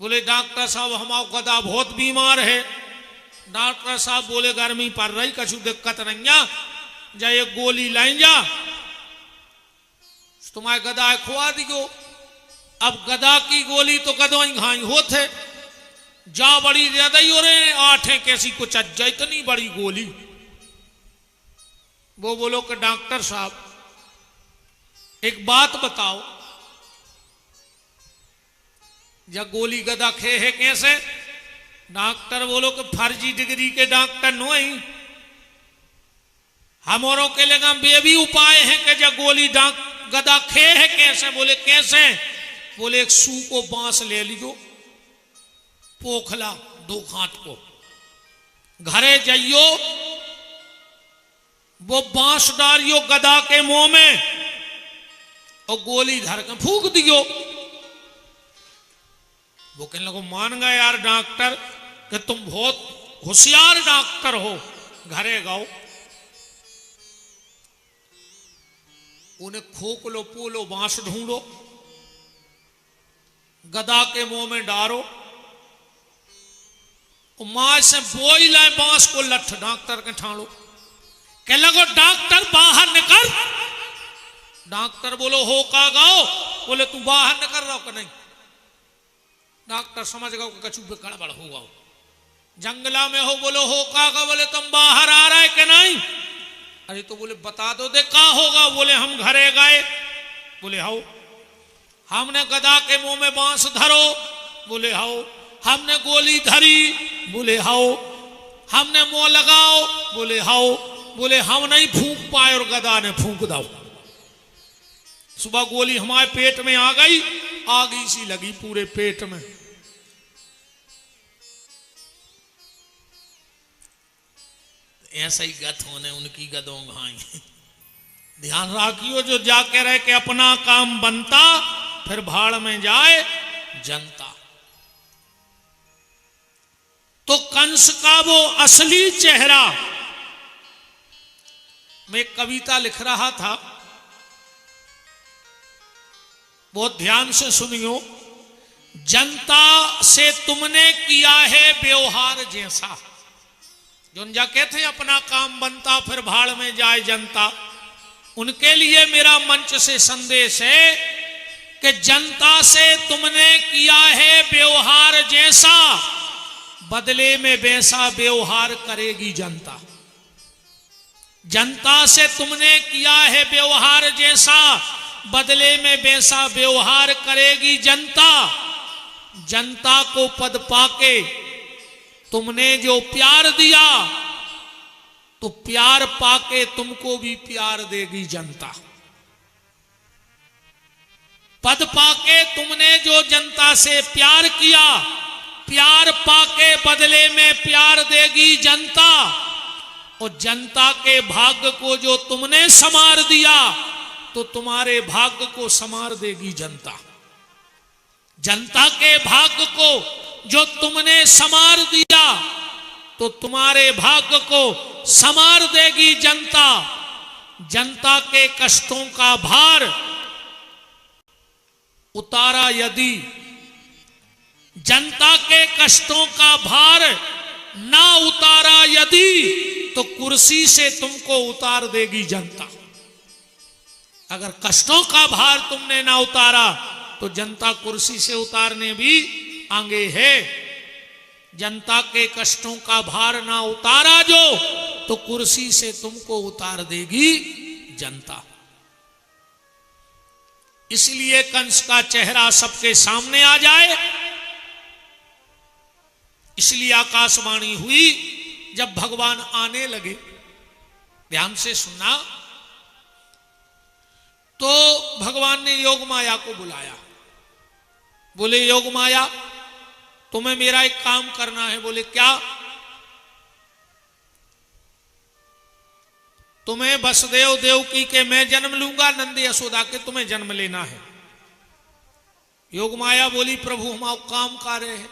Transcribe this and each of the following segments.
बोले डॉक्टर साहब हमारा गधा बहुत बीमार है। डॉक्टर साहब बोले गर्मी पड़ रही कछु दिक्कत नहीं, जा एक गोली लाइन जा तुम्हारे गधा खुआ दियो। अब गधा की गोली तो गधवाई घाई होते जा बड़ी ज्यादा ही हो रहे 8 है कैसी कुछ अज्जा इतनी बड़ी गोली। वो बोलो कि डॉक्टर साहब एक बात बताओ, जब गोली गधा खे है कैसे? डॉक्टर बोलो कि फर्जी डिग्री के डॉक्टर नो ही हमारों के लिए बे भी उपाय है कि जब गोली गधा खे है कैसे? बोले कैसे? बोले एक सू को बांस ले लियो पोखला 2 खाट को, घरे जाइयो वो बांस डालियो गधा के मुंह में और गोली धर के फूंक दियो। वो कहने लगो मान गए यार डॉक्टर कि तुम बहुत होशियार डॉक्टर हो, घरे गाओ उन्हें खोक लो पोलो बांस ढूंढो गधा के मुंह में डारो मां से बोई लाए बांस को लठ डॉक्टर के ठाणो। कह लगो डॉक्टर बाहर निकल। डॉक्टर बोलो हो का गाओ? बोले तू बाहर निकल रहा कि नहीं? डॉक्टर समझ गओ कि कछु गड़बड़ हो गओ, जंगला में हो। बोलो हो का गा? बोले तुम बाहर आ रहा है कि नहीं? अरे तो बोले बता दो दे का होगा? बोले हम घरे गए। बोले हाउ। हमने गधा के मुंह में बांस धरो। बोले हाउ। हमने गोली धरी। बोले हाउ। हमने मुंह लगाओ। बोले हाउ। बोले हम नहीं फूंक पाए और गधा ने फूंक दो। सुबह गोली हमारे पेट में आ गई, आगी सी लगी पूरे पेट में। ऐसा ही गत होने उनकी गदों घाई। ध्यान रखियो जो जाके रह के अपना काम बनता फिर भाड़ में जाए जनता। तो कंस का वो असली चेहरा, मैं एक कविता लिख रहा था, बहुत ध्यान से सुनियो। जनता से तुमने किया है व्यवहार जैसा, जो जा कहते अपना काम बनता फिर भाड़ में जाए जनता, उनके लिए मेरा मंच से संदेश है कि जनता से तुमने किया है व्यवहार जैसा, बदले में वैसा व्यवहार करेगी जनता। जनता से तुमने किया है व्यवहार जैसा, बदले में वैसा व्यवहार करेगी जनता। जनता को पद पाके तुमने जो प्यार दिया, तो प्यार पाके तुमको भी प्यार देगी जनता। पद पाके तुमने जो जनता से प्यार किया, प्यार पाके बदले में प्यार देगी जनता। और जनता के भाग्य को जो तुमने संवार दिया, तो तुम्हारे भाग्य को संवार देगी जनता। जनता के भाग्य को जो तुमने संवार दिया, तो तुम्हारे भाग्य को संवार देगी जनता। जनता के कष्टों का भार उतारा यदि, जनता के कष्टों का भार ना उतारा यदि, तो कुर्सी से तुमको उतार देगी जनता। अगर कष्टों का भार तुमने ना उतारा, तो जनता कुर्सी से उतारने भी आगे है। जनता के कष्टों का भार ना उतारा जो, तो कुर्सी से तुमको उतार देगी जनता। इसलिए कंस का चेहरा सबके सामने आ जाए, इसलिए आकाशवाणी हुई जब भगवान आने लगे। ध्यान से सुनना। तो भगवान ने योग माया को बुलाया। बोले योग माया तुम्हें मेरा एक काम करना है। बोले क्या? तुम्हें वसुदेव देवकी के मैं जन्म लूंगा, नंद यशोदा के तुम्हें जन्म लेना है। योग माया बोली प्रभु हम काम कर रहे हैं।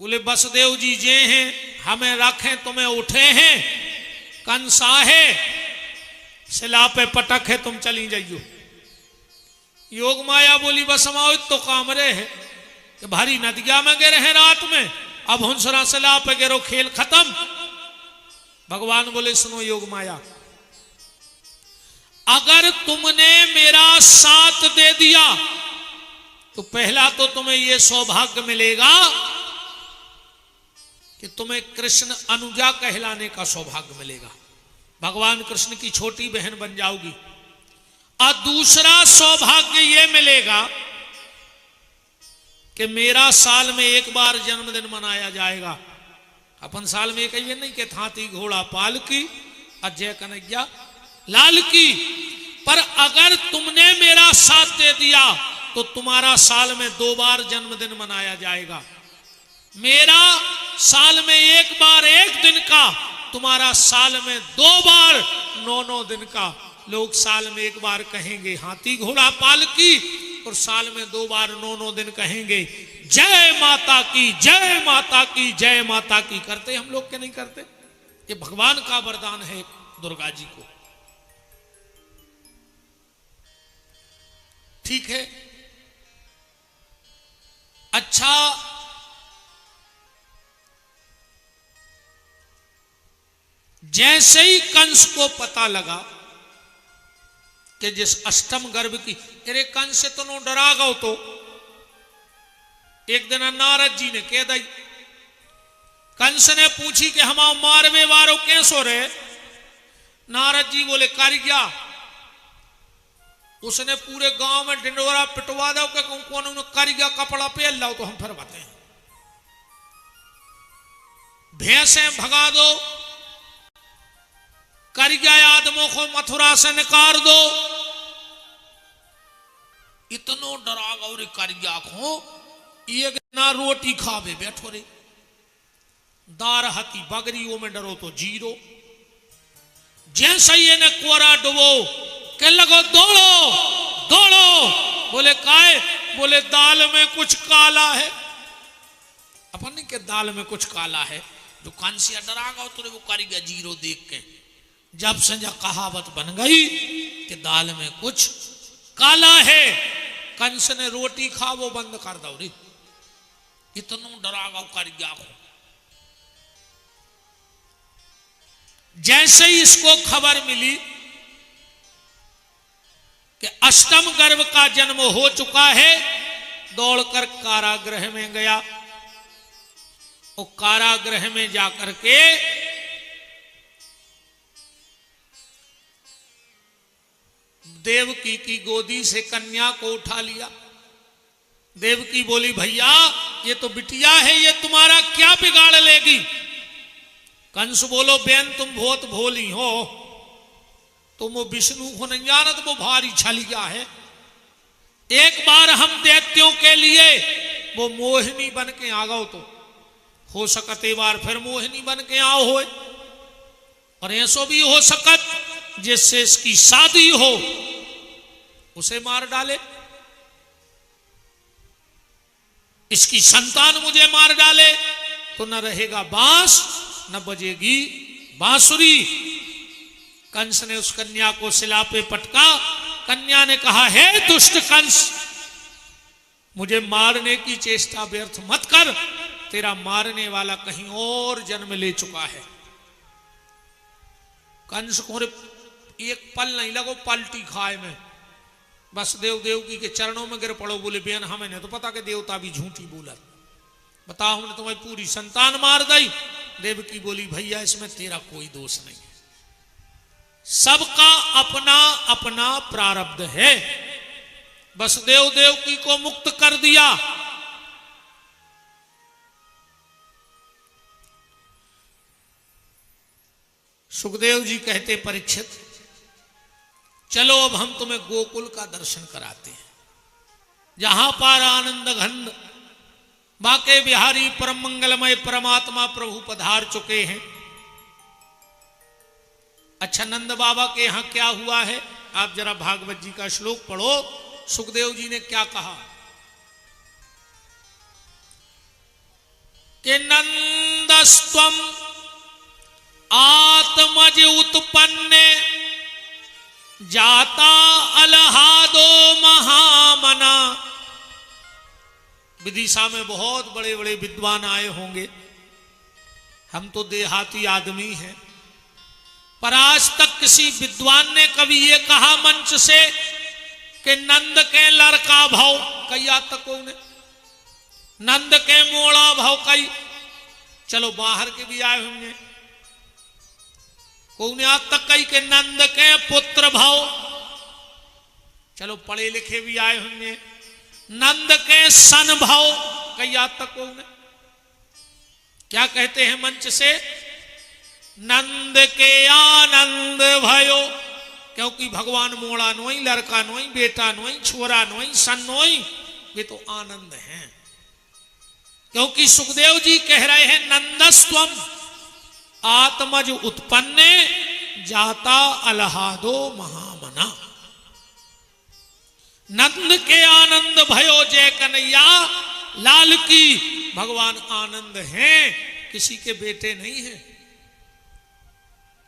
बोले वसुदेव जी जे हैं हमें रखें, तुम्हें उठे हैं, कंसा है शिला पे पटक है, तुम चली जाइयो। योग माया बोली बस हमाओ तो काम रहे है, कि भारी नदिया में गिरे हैं रात में, अब हंसरा से ला पे गिरो, खेल खत्म। भगवान बोले सुनो योग माया, अगर तुमने मेरा साथ दे दिया तो पहला तो तुम्हें यह सौभाग्य मिलेगा कि तुम्हें कृष्ण अनुजा कहलाने का सौभाग्य मिलेगा, भगवान कृष्ण की छोटी बहन बन जाओगी। और दूसरा सौभाग्य यह मिलेगा कि मेरा साल में एक बार जन्मदिन मनाया जाएगा। अपन साल में कहिए नहीं कि हाथी घोड़ा पाल की, अजय कन्हैया लाल की, पर अगर तुमने मेरा साथ दे दिया तो तुम्हारा साल में 2 बार जन्मदिन मनाया जाएगा। मेरा साल में एक बार 1 दिन का, तुम्हारा साल में 2 बार 9 दिन का। लोग साल में एक बार कहेंगे हाथी घोड़ा पाल की, और साल में 2 बार 9 दिन कहेंगे जय माता की, जय माता की, जय माता की। करते हम लोग के नहीं करते? ये भगवान का वरदान है दुर्गा जी को। ठीक है, अच्छा जैसे ही कंस को पता लगा कि जिस अष्टम गर्भ की, अरे कंस से तो नो डरा गो, तो एक दिन नारद जी ने कह दी, कंस ने पूछी कि हम मारवे वारो कैसो रहे। नारद जी बोले कर गया, उसने पूरे गांव में डिंडोरा पिटवा दो कि कौन कर गया, कपड़ा पहन लो तो हम फिर बताएं, भैंसे भगा दो, कर गया आदमों को मथुरा से निकाल दो। इतनो डरा गौरी कर गया को, एक ना रोटी खावे बैठो रे, दार हती बगरियों में डरो तो जीरो। जैसे ये ने कोरा डुबो के लगो दौड़ो दौड़ो, बोले काय, बोले दाल में कुछ काला है। अपन नहीं के दाल में कुछ काला है, जो कांसिया डरा गो तो वो कर गया जीरो देख के। जब संजा कहावत बन गई कि दाल में कुछ काला है, कंस ने रोटी खा वो बंद कर दो रे, इतनो डरा गो कर गया। जैसे ही इसको खबर मिली कि अष्टम गर्भ का जन्म हो चुका है, दौड़कर कारागृह में गया। और कारागृह में जाकर के देवकी की गोदी से कन्या को उठा लिया। देवकी बोली भैया ये तो बिटिया है, ये तुम्हारा क्या बिगाड़ लेगी। कंस बोलो बेन तुम बहुत भोली हो, तुम वो विष्णु को नहीं जानत, वो भारी छलिया है। एक बार हम दैत्यों के लिए वो मोहिनी बन के आ गओ तो हो सकत एक बार फिर मोहिनी बन के आओ हो, और ऐसो भी हो सकत जिससे इसकी शादी हो उसे मार डाले, इसकी संतान मुझे मार डाले तो न रहेगा बांस न बजेगी बांसुरी। कंस ने उस कन्या को शिला पे पटका। कन्या ने कहा हे दुष्ट कंस, मुझे मारने की चेष्टा व्यर्थ मत कर, तेरा मारने वाला कहीं और जन्म ले चुका है। कंस को एक पल नहीं लगो पलटी खाए में, बस देवकी के चरणों में गिर पड़ो। बोले बेन हमें नहीं तो पता कि देवता भी झूठी बोला, बताओ हमने तुम्हें पूरी संतान मार दी। देवकी बोली भैया इसमें तेरा कोई दोष नहीं है, सबका अपना अपना प्रारब्ध है, बस देवकी को मुक्त कर दिया। सुखदेव जी कहते परीक्षित चलो अब हम तुम्हें गोकुल का दर्शन कराते हैं, जहां पर आनंद घंड बाके बिहारी परम मंगलमय परमात्मा प्रभु पधार चुके हैं। अच्छा नंद बाबा के यहां क्या हुआ है, आप जरा भागवत जी का श्लोक पढ़ो। सुखदेव जी ने क्या कहा कि नंदस्त्वम आत्मज उत्पन्ने जाता अलहादो महामना विदिशा में बहुत बड़े बड़े विद्वान आए होंगे, हम तो देहाती आदमी हैं। पर आज तक किसी विद्वान ने कभी ये कहा मंच से कि नंद के लड़का भाव कई आज तक ने नंद के मोड़ा भाव कई, चलो बाहर के भी आए होंगे, कौन आज तक कई के नंद के पुत्र भाव, चलो पढ़े लिखे भी आए होंगे, नंद के सन भाव कई आज तक कौन क्या कहते हैं मंच से, नंद के आनंद भयो, क्योंकि भगवान मोड़ा नोई, लड़का नोई, बेटा नोई, छोरा नोई, सन नोई, वे तो आनंद हैं। क्योंकि सुखदेव जी कह रहे हैं नंदस्त्वम आत्मज उत्पन्ने जाता अलहादो महामना। नंद के आनंद भयो जय कन्हैया लाल की, भगवान आनंद हैं, किसी के बेटे नहीं हैं।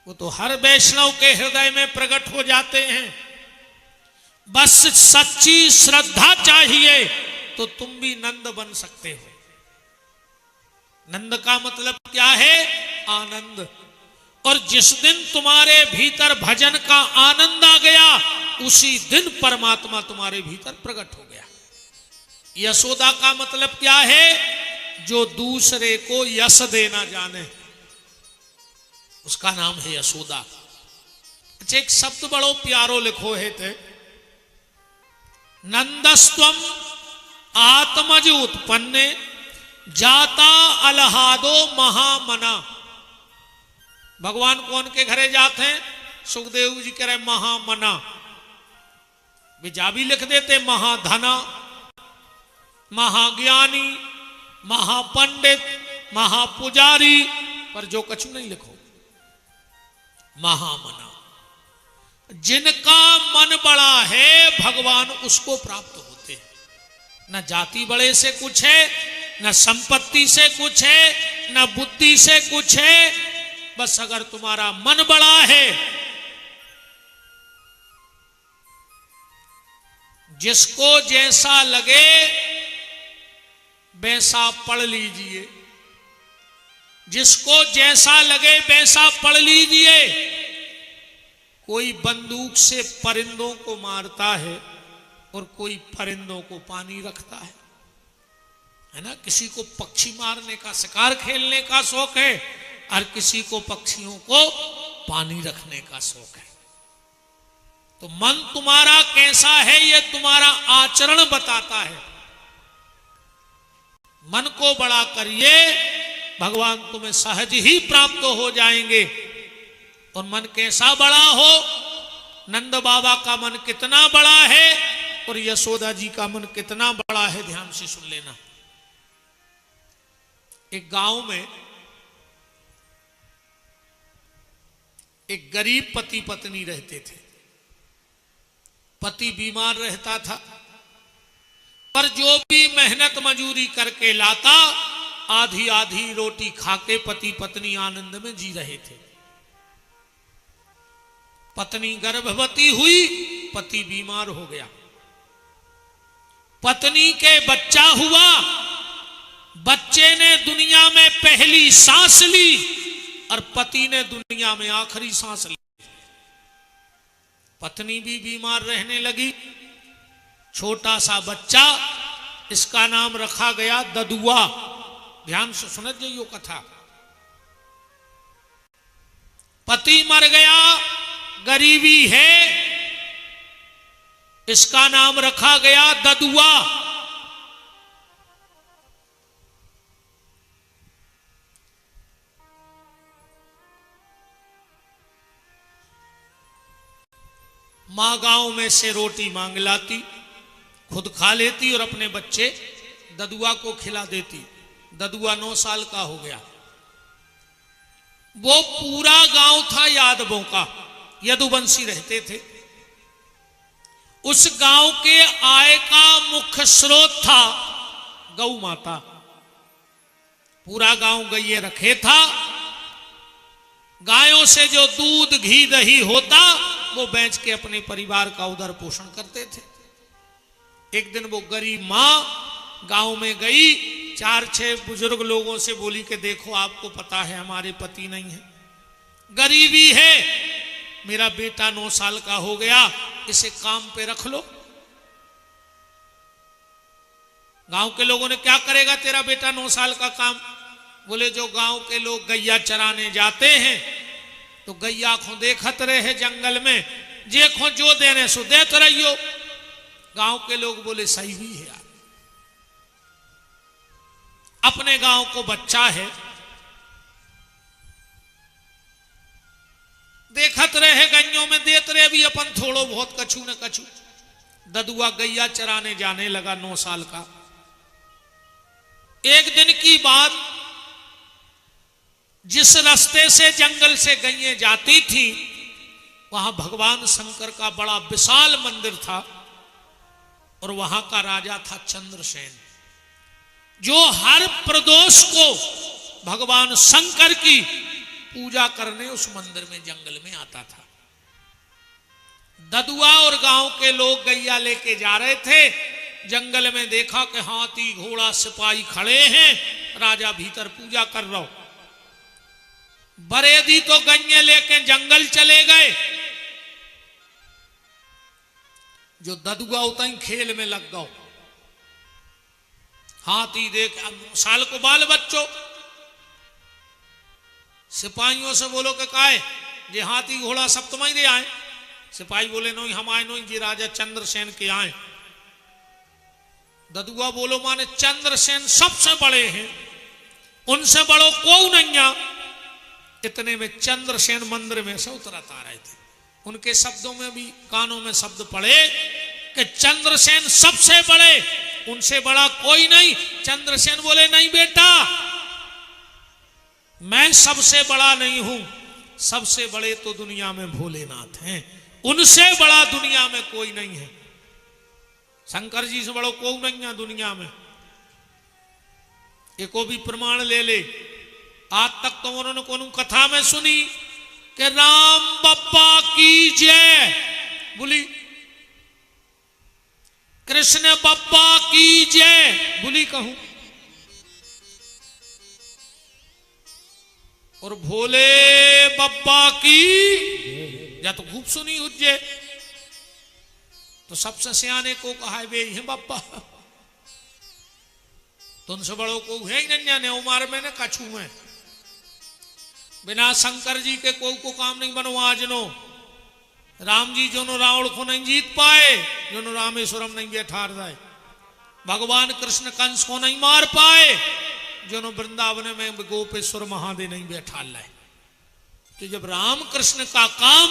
वो तो हर वैष्णव के हृदय में प्रकट हो जाते हैं। बस सच्ची श्रद्धा चाहिए तो तुम भी नंद बन सकते हो। नंद का मतलब क्या है? आनंद। और जिस दिन तुम्हारे भीतर भजन का आनंद आ गया, उसी दिन परमात्मा तुम्हारे भीतर प्रकट हो गया। यशोदा का मतलब क्या है? जो दूसरे को यश देना जाने, उसका नाम है यशोदा। अच्छा, एक शब्द बड़ो प्यारो लिखो है थे, नंदस्त्वम आत्मज उत्पन्ने जाता अलहादो महामना। भगवान कौन के घरे जाते हैं? सुखदेव जी कह रहे महामना, विजा भी लिख देते महाधना, महाज्ञानी, महापंडित, महापुजारी, पर जो कछु नहीं लिखो, महामना। जिनका मन बड़ा है भगवान उसको प्राप्त होते हैं। न जाति बड़े से कुछ है, न संपत्ति से कुछ है, न बुद्धि से कुछ है, बस अगर तुम्हारा मन बड़ा है। जिसको जैसा लगे वैसा पढ़ लीजिए, जिसको जैसा लगे वैसा पढ़ लीजिए। कोई बंदूक से परिंदों को मारता है और कोई परिंदों को पानी रखता है ना। किसी को पक्षी मारने का, शिकार खेलने का शौक है, और किसी को पक्षियों को पानी रखने का शौक है। तो मन तुम्हारा कैसा है ये तुम्हारा आचरण बताता है। मन को बड़ा करिए, भगवान तुम्हें सहज ही प्राप्त हो जाएंगे। और मन कैसा बड़ा हो, नंद बाबा का मन कितना बड़ा है और यशोदा जी का मन कितना बड़ा है, ध्यान से सुन लेना। एक गांव में एक गरीब पति पत्नी रहते थे। पति बीमार रहता था, पर जो भी मेहनत मजूरी करके लाता, आधी आधी रोटी खाके पति पत्नी आनंद में जी रहे थे। पत्नी गर्भवती हुई, पति बीमार हो गया। पत्नी के बच्चा हुआ, बच्चे ने दुनिया में पहली सांस ली और पति ने दुनिया में आखिरी सांस ली। पत्नी भी बीमार रहने लगी। छोटा सा बच्चा, इसका नाम रखा गया ददुआ। ध्यान से सुन जाइयो कथा। पति मर गया, गरीबी है, इसका नाम रखा गया ददुआ। मां गांव में से रोटी मांग लाती, खुद खा लेती और अपने बच्चे ददुआ को खिला देती। ददुआ 9 साल का हो गया। वो पूरा गांव था यादवों का, यदुवंशी रहते थे। उस गांव के आय का मुख्य स्रोत था गौ माता। पूरा गांव गैये रखे था। गायों से जो दूध घी दही होता वो बेच के अपने परिवार का उदर पोषण करते थे। एक दिन वो गरीब मां गांव में गई, 4-6 बुजुर्ग लोगों से बोली कि देखो आपको पता है हमारे पति नहीं है, गरीबी है, मेरा बेटा 9 साल का हो गया, इसे काम पे रख लो। गांव के लोगों ने क्या करेगा तेरा बेटा 9 साल का काम? बोले जो गांव के लोग गैया चराने जाते हैं तो गैया को देखत रहे जंगल में, जे को जो देने सो देते रहियो। गांव के लोग बोले सही भी है यार, अपने गांव को बच्चा है, देखत रहे गैयों में देते रहे भी अपन थोड़ो बहुत कछु न कछु। ददुआ गैया चराने जाने लगा 9 साल का। एक दिन की बात, जिस रास्ते से जंगल से गैया जाती थी वहां भगवान शंकर का बड़ा विशाल मंदिर था और वहां का राजा था चंद्रसेन, जो हर प्रदोष को भगवान शंकर की पूजा करने उस मंदिर में जंगल में आता था। ददुआ और गांव के लोग गैया लेके जा रहे थे, जंगल में देखा कि हाथी घोड़ा सिपाही खड़े हैं, राजा भीतर पूजा कर रहा हो। बरेदी तो गैया लेके जंगल चले गए, जो ददुआ उतना ही खेल में लग गया। हाथी देख, 9 साल को बाल बच्चों, सिपाहियों से बोलो कि काहे जे हाथी घोड़ा सब तुम ही दे आए। सिपाही बोले नहीं हम आए नहीं जी, राजा चंद्रसेन के आए। ददुआ बोलो माने चंद्रसेन सबसे बड़े हैं, उनसे बड़ो कोई नहीं आ। इतने में चंद्रसेन मंदिर में से उतरत आ रहे थे, उनके शब्दों में भी कानों में शब्द पड़े कि चंद्रसेन सबसे बड़े, उनसे बड़ा कोई नहीं। चंद्रसेन बोले नहीं बेटा, मैं सबसे बड़ा नहीं हूं, सबसे बड़े तो दुनिया में भोलेनाथ हैं, उनसे बड़ा दुनिया में कोई नहीं है। शंकर जी से बड़ो कोई नहीं है दुनिया में। एको भी प्रमाण ले ले। आज तक तो उन्होंने कौन कथा में सुनी कि राम बप्पा की जय बोली, कृष्ण बप्पा की जय बोली कहूं, और भोले बप्पा की या तो खूब सुनी उज्जे। तो सबसे सियाने को कहा है वे हैं बप्पा, तो उनसे बड़ों को है ही नहीं जाने उमार में न कछू में। बिना शंकर जी के कोई को काम नहीं बनो। आज नो राम जी जो नो रावण को नहीं जीत पाए, जो नो रामेश्वरम नहीं बैठा रहे, भगवान कृष्ण कंस को नहीं मार पाए, जो नो वृंदावन में गोपेश्वर महादेव नहीं बैठा लाए। तो जब राम कृष्ण का काम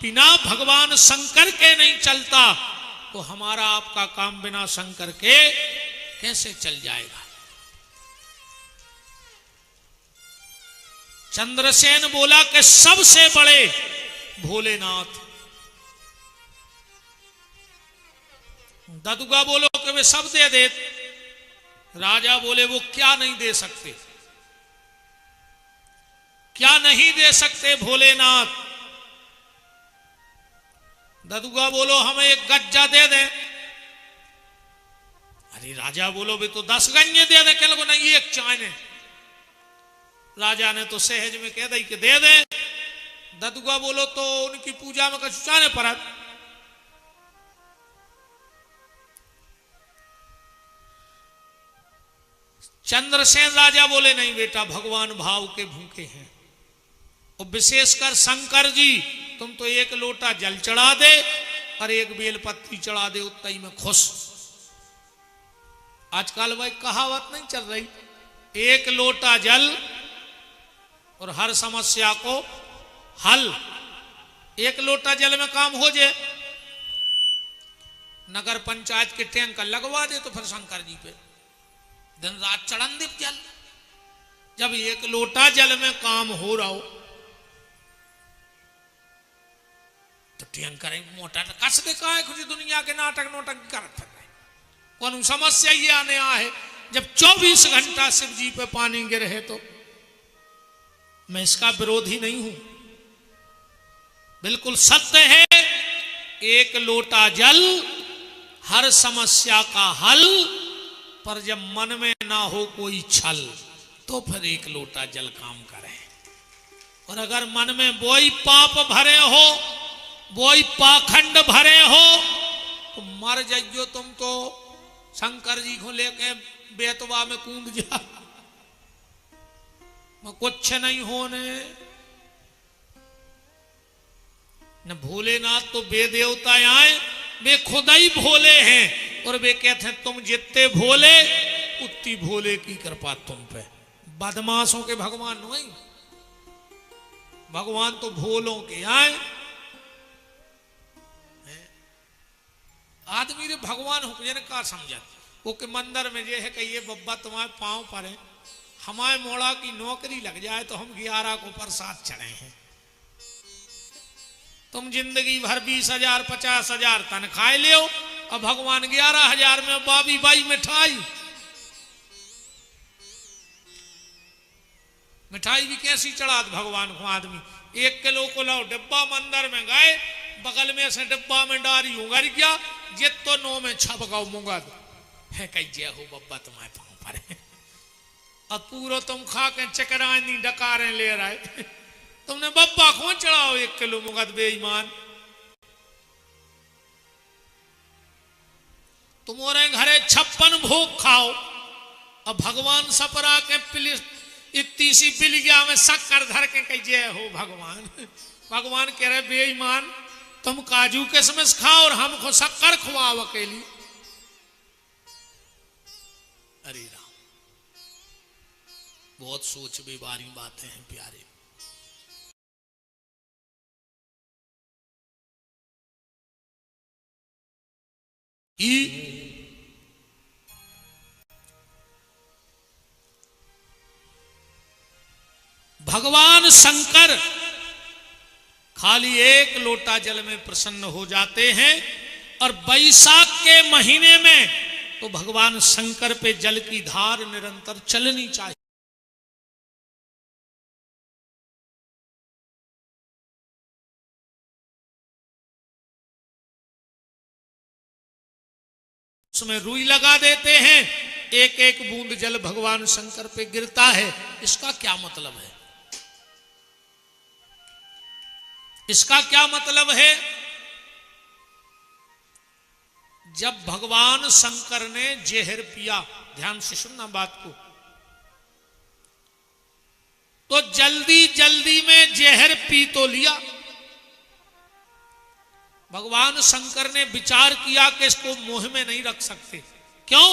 बिना भगवान शंकर के नहीं चलता, तो हमारा आपका काम बिना शंकर के कैसे चल जाएगा। चंद्रसेन बोला कि सबसे बड़े भोलेनाथ। ददुआ बोलो कि वे सब दे दे। राजा बोले वो क्या नहीं दे सकते, क्या नहीं दे सकते भोलेनाथ। ददुआ बोलो हमें एक गज्जा दे दे। अरे राजा बोलो भी तो 10 गन्ने दे दे, क्या नहीं एक चाय। राजा ने तो सहज में कह दी कि दे दे। ददुआ बोलो तो उनकी पूजा में कछु चाने पर। चंद्रसेन राजा बोले नहीं बेटा, भगवान भाव के भूखे हैं, और विशेषकर शंकर जी तुम तो एक लोटा जल चढ़ा दे और एक बेलपत्ती चढ़ा दे, उतना ही में खुश। आजकल भाई कहावत नहीं चल रही, एक लोटा जल और हर समस्या को हल। एक लोटा जल में काम हो जाए, नगर पंचायत के टैंकर लगवा दे तो फिर शंकर जी पे दिन रात चढ़न दे जल। जब एक लोटा जल में काम हो रहा हो तो टैंकर मोटा कस दे का है। खुद दुनिया के नाटक नोटक करते रहे, कौन समस्या ये आने आ है। जब 24 घंटा शिव जी पे पानी गिरे है तो मैं इसका विरोधी नहीं हूं, बिल्कुल सत्य है। एक लोटा जल हर समस्या का हल, पर जब मन में ना हो कोई छल तो फिर एक लोटा जल काम करे। और अगर मन में वही पाप भरे हो, वही पाखंड भरे हो, तो मर जाइयो तुम तो शंकर जी को लेके बेतवा में कूद जा, कुछ नहीं होने। न भोलेनाथ तो वे देवता आए, वे खुद ही भोले हैं, और वे कहते हैं तुम जितने भोले उतनी भोले की कृपा तुम पे। बदमाशों के भगवान नहीं, भगवान तो भोलों के आए। आदमी रे भगवान हो का समझा वो के मंदिर में जे है कि ये बब्बा तुम्हारे पांव पर है, हमारे मोड़ा की नौकरी लग जाए तो हम 11 को प्रसाद चढ़े हैं। तुम जिंदगी भर 20,000 50,000 तनख्वाह ले, और भगवान 11,000 में बाबी बाई मिठाई। मिठाई भी कैसी चढ़ा भगवान को आदमी। 1 किलो को लाओ डिब्बा मंदिर में गए, बगल में से डिब्बा में डारी उगर गया, जित तो 9 में छप गाओ मुंगद है कही जय हो बब्बा तुम्हारे पांव पर है। अब पूरा तुम खा के चकरानी डकारें ले रहे, तुमने बब्बा को चढ़ाओ 1 किलो मुगद बेईमान। तुम्हारे घरे 56 भोग खाओ, अब भगवान सपरा के पिलिस इतनी सी बिलिया में शक्कर धर के कही जय हो भगवान। भगवान कह रहे बेईमान, तुम काजू किशमिश खाओ और हमको शक्कर खुआओ अकेली। अरे राम, बहुत सोच बेबारी बातें हैं प्यारे। भगवान शंकर खाली 1 लोटा जल में प्रसन्न हो जाते हैं, और बैसाख के महीने में तो भगवान शंकर पे जल की धार निरंतर चलनी चाहिए। उसमें रुई लगा देते हैं, एक एक बूंद जल भगवान शंकर पे गिरता है। इसका क्या मतलब है? इसका क्या मतलब है? जब भगवान शंकर ने जहर पिया, ध्यान से सुनना बात को, तो जल्दी जल्दी में जहर पी तो लिया। भगवान शंकर ने विचार किया कि इसको मुंह में नहीं रख सकते। क्यों?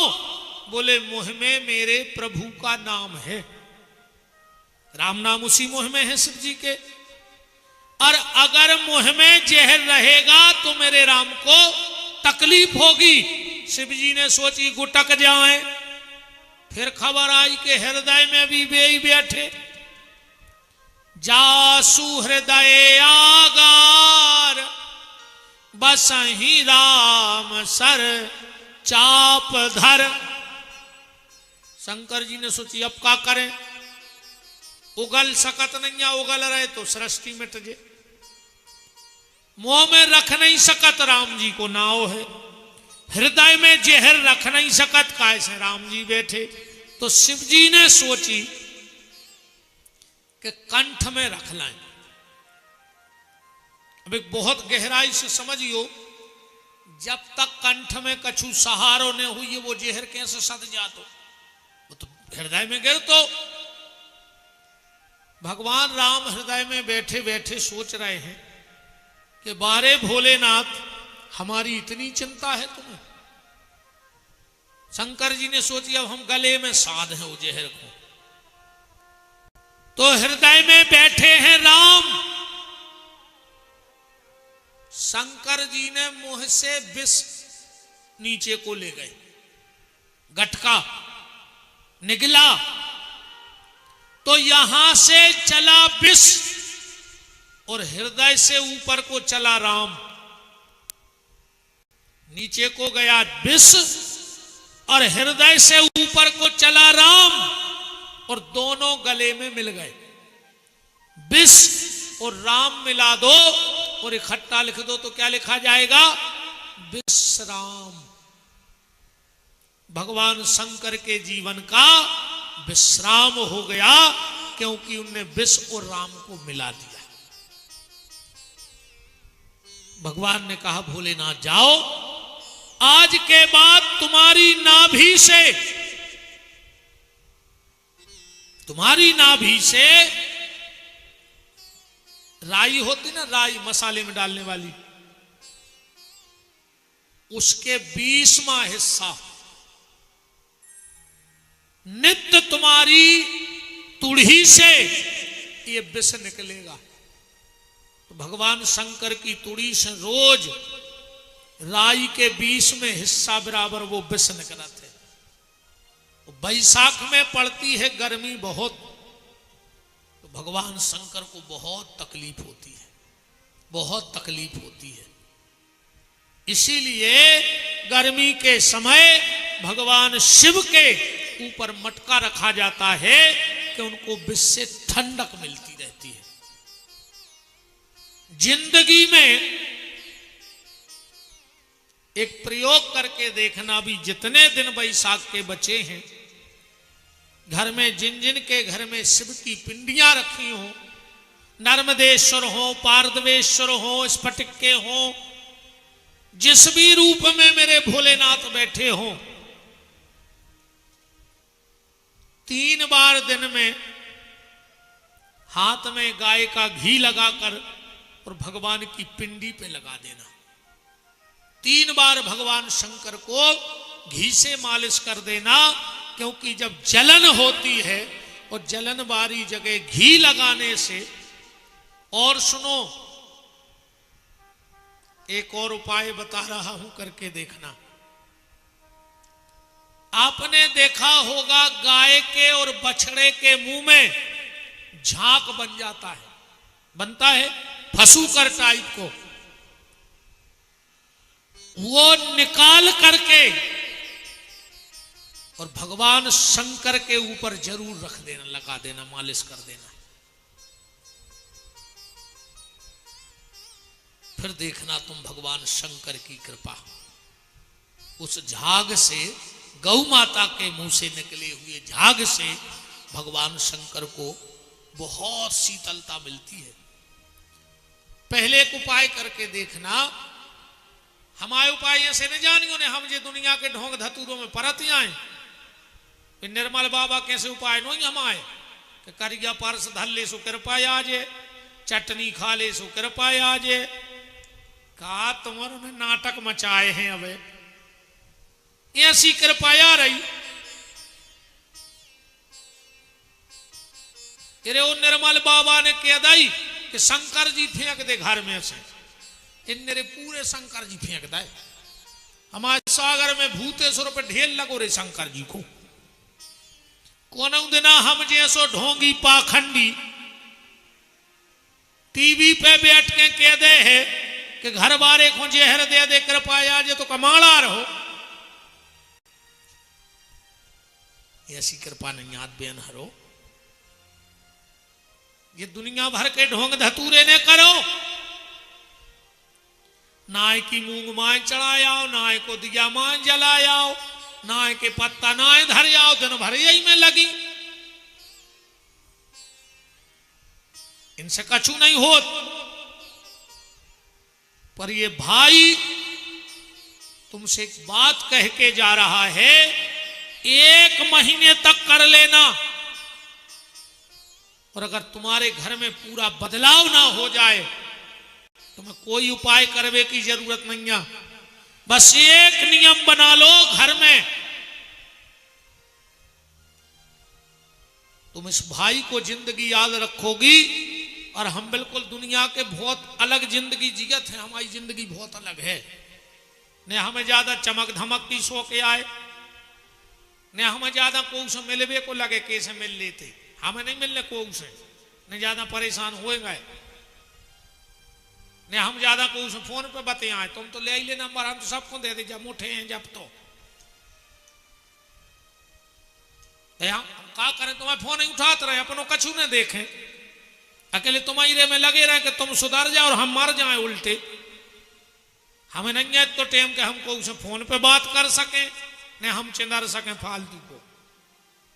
बोले मुंह में मेरे प्रभु का नाम है, राम नाम उसी मुंह में है शिव जी के, और अगर मुंह में जहर रहेगा तो मेरे राम को तकलीफ होगी। शिव जी ने सोची गुटक जाए, फिर खबर आई कि हृदय में भी वे बैठे। जासु हृदय आगार बसही राम सर चाप धर। शंकर जी ने सोची अब क्या करें, उगल सकत नहीं, उगल रहे तो सृष्टि मिट जे। मुंह में रख नहीं सकत, राम जी को नाव है। हृदय में जहर रख नहीं सकत, कैसे राम जी बैठे। तो शिव जी ने सोची कि कंठ में रख लाएं। अब एक बहुत गहराई से समझियो, जब तक कंठ में कछु सहारो न हुई वो जहर कैसे सद जातो, वो तो हृदय में गिर। तो भगवान राम हृदय में बैठे बैठे सोच रहे हैं कि बारे भोलेनाथ, हमारी इतनी चिंता है तुम्हें। शंकर जी ने सोची अब हम गले में साध हैं वो जहर को। तो हृदय में बैठे हैं राम। शंकर जी ने मुंह से विष नीचे को ले गए, गटका निगला, तो यहां से चला विष और हृदय से ऊपर को चला राम। नीचे को गया विष और हृदय से ऊपर को चला राम, और दोनों गले में मिल गए। विष और राम मिला दो और इकट्ठा लिख दो तो क्या लिखा जाएगा? विश्राम। भगवान शंकर के जीवन का विश्राम हो गया, क्योंकि उनने विष और राम को मिला दिया। भगवान ने कहा भोलेनाथ जाओ, आज के बाद तुम्हारी नाभि से राई होती ना, राई मसाले में डालने वाली, उसके 20वां हिस्सा नित्य तुम्हारी तुड़ी से ये विष निकलेगा। तो भगवान शंकर की तुड़ी से रोज राई के 20वें हिस्सा बराबर वो विष निकलते। बैसाख में पड़ती है गर्मी बहुत, तो भगवान शंकर को बहुत तकलीफ होती है, बहुत तकलीफ होती है। इसीलिए गर्मी के समय भगवान शिव के ऊपर मटका रखा जाता है कि उनको विष से ठंडक मिलती रहती है। जिंदगी में एक प्रयोग करके देखना, भी जितने दिन बैसाख के बचे हैं, घर में जिन जिन के घर में शिव की पिंडियां रखी हो, नर्मदेश्वर हो, पारदवेश्वर हो, स्फटिक के हो, जिस भी रूप में मेरे भोलेनाथ बैठे हो, 3 बार दिन में हाथ में गाय का घी लगाकर और भगवान की पिंडी पे लगा देना। 3 बार भगवान शंकर को घी से मालिश कर देना, क्योंकि जब जलन होती है और जलन वाली जगह घी लगाने से। और सुनो, एक और उपाय बता रहा हूं, करके देखना। आपने देखा होगा गाय के और बछड़े के मुंह में झाग बन जाता है, बनता है फसूकर टाइप को, वो निकाल करके और भगवान शंकर के ऊपर जरूर रख देना, लगा देना, मालिश कर देना। फिर देखना तुम भगवान शंकर की कृपा। उस झाग से, गौ माता के मुंह से निकले हुए झाग से भगवान शंकर को बहुत शीतलता मिलती है। पहले एक उपाय करके देखना। हमारे उपाय ऐसे नहीं जानियो ने, हम जे दुनिया के ढोंग धतूरों में परत आए। निर्मल बाबा कैसे उपाय नहीं हमारे कि करिया परस धल्ले सो कृपा आजे, चटनी खा ले सो कृपा आजे। कहा तुम्हारे नाटक मचाए हैं, अब ऐसी कृपा आ रही। तेरे वो निर्मल बाबा ने कह दी कि शंकर जी फेंक दे घर में से, इन मेरे पूरे शंकर जी फेंक दे। हमारे सागर में भूतेश्वर पे ढेर लगो रे शंकर जी को। कौन दिना हम जैसो ढोंगी पाखंडी टीवी पे बैठ के कह दे है कि घर बारे को जहर दे दे कृपा आज तो कमाड़ा रहो। ऐसी कृपा नहीं याद बेन हरो। ये दुनिया भर के ढोंग धतूरे ने करो। नाय की मूंग माय चढ़ायाओ, नाय को दिया माय जलायाओ, नाय के पत्ता नाय धर आओ, दिन भर यही में लगी। इनसे कछु नहीं होत। पर ये भाई तुमसे एक बात कह के जा रहा है, 1 महीने तक कर लेना। और अगर तुम्हारे घर में पूरा बदलाव ना हो जाए, तुम्हें कोई उपाय करने की जरूरत नहीं है। बस एक नियम बना लो घर में, तुम इस भाई को जिंदगी याद रखोगी। और हम बिल्कुल दुनिया के बहुत अलग जिंदगी जियत है, हमारी जिंदगी बहुत अलग है। ने हमें ज्यादा चमक धमक की शौक आए, ने हमें ज्यादा कोई से मिलवे को लगे कैसे मिल लेते, हमें नहीं मिलने कोई से, ने ज्यादा परेशान हो गए, ने हम ज्यादा कोई से फोन पे बते आए, तुम तो ले ले नंबर, हम तो सबको दे दे जब मुठे हैं जब तो हम क्या करें। तुम्हें फोन नहीं उठाते रहे, अपनों कछु ने देखें, अकेले तुम्हारे में लगे रहे कि तुम सुधर जाओ और हम मर जाए उल्टे। हमें नहीं है तो टाइम के हमको उसे फोन पे बात कर सके, ने हम चिंदर सके फालतू को।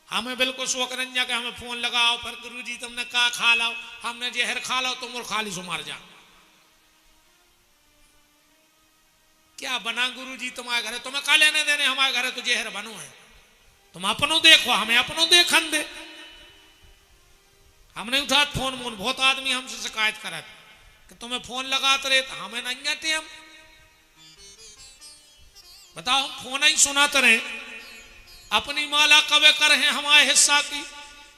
हमें बिल्कुल शौक रंजा के हमें फोन लगाओ फिर गुरुजी तुमने का खा लाओ, हमने जहर खा लो तुम और खाली सो मार जा। क्या बना गुरुजी तुम्हारे घरे, तुम्हें का लेने देने हमारे घरे तो जहर बनो है। तुम अपनों देखो हमें अपनों देखन दे। हमने उठा फोन मोन, बहुत आदमी हमसे शिकायत करा कि तुम्हें फोन लगाते रहे तो हमें नहीं आते। हम बताओ हम फोन ही सुनाते रहे, अपनी माला कवे कर हैं हमारे हिस्सा की,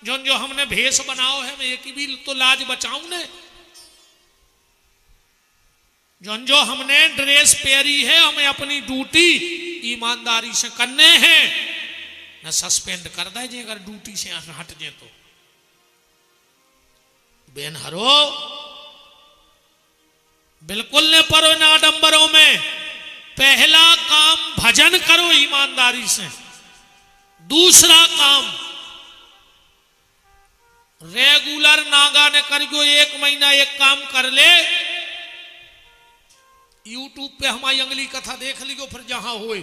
जो जो हमने भेष बनाओ है मैं एक ही भी तो लाज बचाऊं ने। जो जो हमने ड्रेस पहरी है हमें अपनी ड्यूटी ईमानदारी से करने हैं, न सस्पेंड कर दे जे अगर ड्यूटी से हट जे तो। बेन हरो बिल्कुल ने परो ना आडंबरों में। पहला काम भजन करो ईमानदारी से, दूसरा काम रेगुलर नागा ने कर जो 1 महीना एक काम कर ले, यूट्यूब पे हमारी अगली कथा देख लियो फिर जहां होए।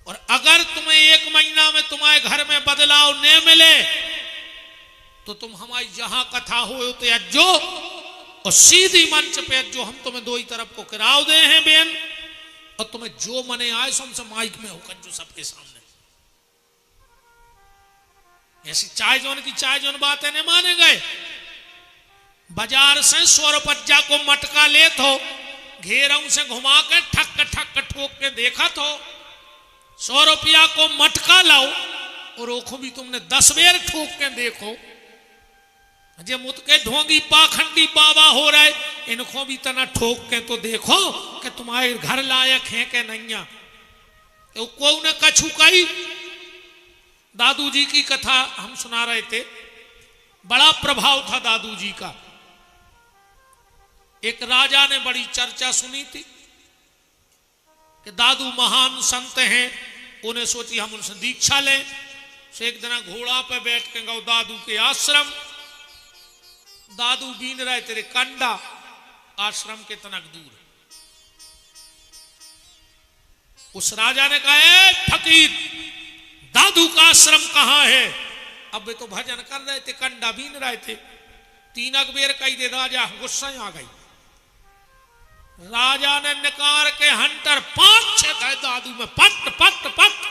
और अगर तुम्हें 1 महीना में तुम्हारे घर में बदलाव न मिले तो तुम हमारी जहां कथा हो तो अज्जो और सीधी मंच पे अज्जो। हम तुम्हें दो ही तरफ को किराव दे हैं बेन, और तुम्हें जो मने आए सबसे माइक में होकर जो सबके सामने। ऐसी चाय जोन की चाय जोन बातें नहीं माने गए। बाजार से 100 रुपया को मटका ले तो घेरों से घुमा के ठक ठक ठोक के देखा तो 100 रुपया को मटका लाओ और ओखो भी तुमने 10 बेर ठोक के देखो। जे मुत के ढोंगी पाखंडी बाबा हो रहे, इनको भी तना ठोक के तो देखो कि तुम्हारे घर लायक है कि नहीं। तो को ने कछु कही। दादू जी की कथा हम सुना रहे थे, बड़ा प्रभाव था दादू जी का। एक राजा ने बड़ी चर्चा सुनी थी कि दादू महान संत हैं, उन्हें सोची हम उनसे दीक्षा लें। से एक दिन घोड़ा पे बैठ के गौ दादू के आश्रम। दादू बीन रहे तेरे कंडा, आश्रम के तनक दूर। उस राजा ने कहा फकीर दादू का आश्रम कहां है। अब वे तो भजन कर रहे थे, कंडा बीन रहे थे। 3 बेर कही दे, राजा गुस्सा आ गई। राजा ने निकार के हंटर 5-6 दादू में पट पट पट